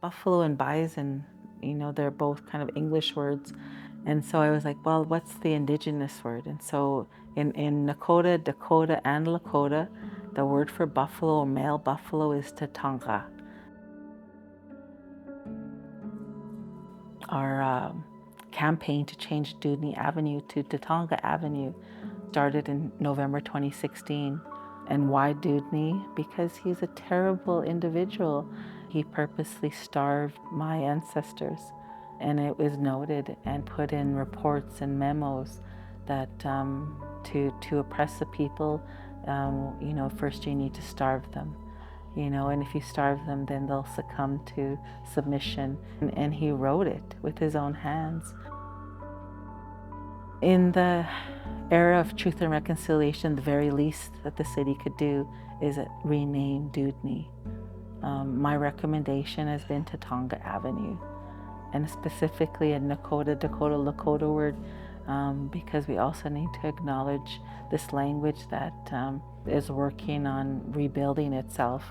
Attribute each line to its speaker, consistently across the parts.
Speaker 1: Buffalo and bison, they're both kind of English words. And so I was like, well, what's the indigenous word? And so in Nakota, Dakota, and Lakota, the word for buffalo, male buffalo, is Tatanga. Our campaign to change Dewdney Avenue to Tatanga Avenue started in November 2016. And why Dewdney? Because he's a terrible individual. He purposely starved my ancestors. And it was noted and put in reports and memos that to oppress the people, first you need to starve them. And if you starve them, then they'll succumb to submission. And he wrote it with his own hands. In the era of truth and reconciliation, the very least that the city could do is rename Dewdney. My recommendation has been Tatanga Avenue, and specifically a Nakota, Dakota, Lakota word, because we also need to acknowledge this language that is working on rebuilding itself.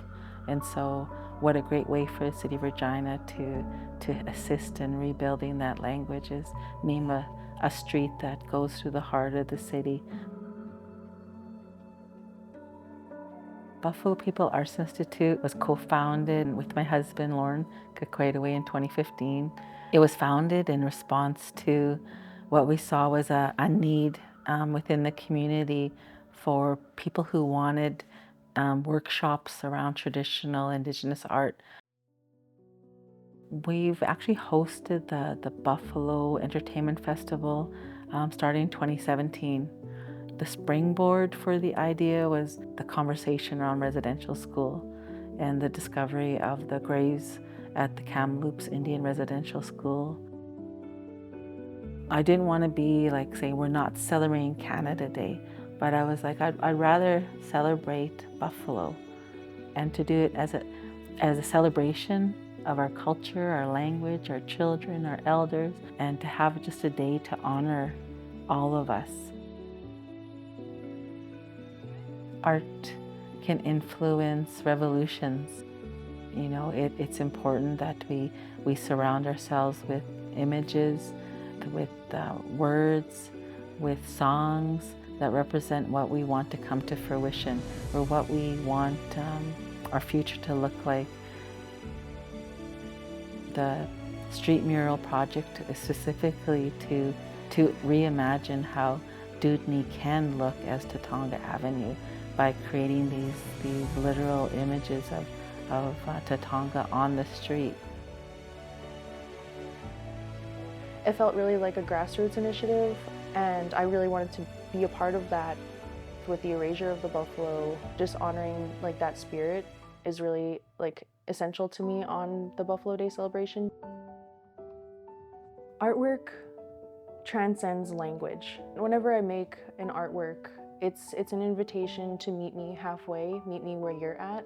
Speaker 1: And so what a great way for the city of Regina to assist in rebuilding that language is name a street that goes through the heart of the city. Buffalo People Arts Institute was co-founded with my husband, Lauren Kakwaitaway, in 2015. It was founded in response to what we saw was a need within the community for people who wanted workshops around traditional Indigenous art. We've actually hosted the Buffalo Entertainment Festival starting in 2017. The springboard for the idea was the conversation around residential school and the discovery of the graves at the Kamloops Indian Residential School. I didn't want to be like saying we're not celebrating Canada Day, but I was like, I'd rather celebrate Buffalo, and to do it as a celebration of our culture, our language, our children, our elders, and to have just a day to honor all of us. Art can influence revolutions. It's important that we surround ourselves with images, with words, with songs that represent what we want to come to fruition, or what we want our future to look like. The street mural project is specifically to reimagine how Dewdney can look as Tatanga Avenue by creating these literal images of Tatanga on the street.
Speaker 2: It felt really like a grassroots initiative, and I really wanted to be a part of that. With the erasure of the buffalo, just honoring like that spirit is really like essential to me on the Buffalo Day celebration. Artwork transcends language. Whenever I make an artwork, it's an invitation to meet me halfway, meet me where you're at.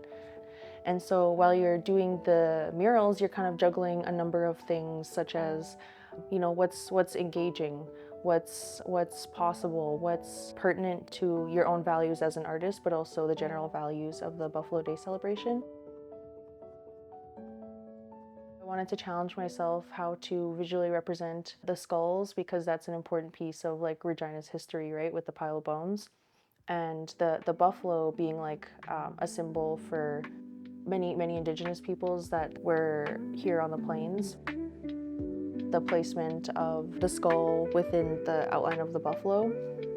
Speaker 2: And so while you're doing the murals, you're kind of juggling a number of things, such as, what's engaging, what's possible, what's pertinent to your own values as an artist, but also the general values of the Buffalo Day celebration. I wanted to challenge myself how to visually represent the skulls, because that's an important piece of like Regina's history, right, with the pile of bones. And the buffalo being like a symbol for many Indigenous peoples that were here on the plains. The placement of the skull within the outline of the buffalo,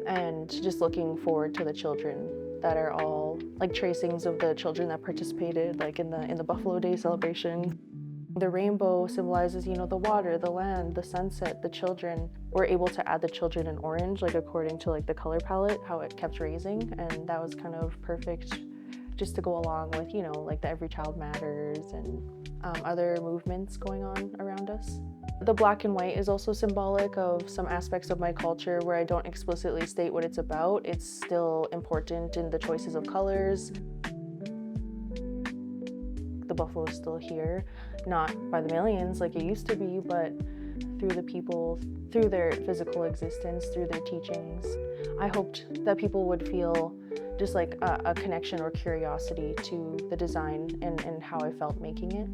Speaker 2: and just looking forward to the children that are all like tracings of the children that participated like in the Buffalo Day celebration. The rainbow symbolizes, the water, the land, the sunset, the children. We're able to add the children in orange, like according to like the color palette, how it kept raising, and that was kind of perfect just to go along with, like the Every Child Matters and other movements going on around us. The black and white is also symbolic of some aspects of my culture where I don't explicitly state what it's about. It's still important in the choices of colors. The buffalo is still here, not by the millions like it used to be, but through the people, through their physical existence, through their teachings. I hoped that people would feel just like a connection or curiosity to the design and how I felt making it.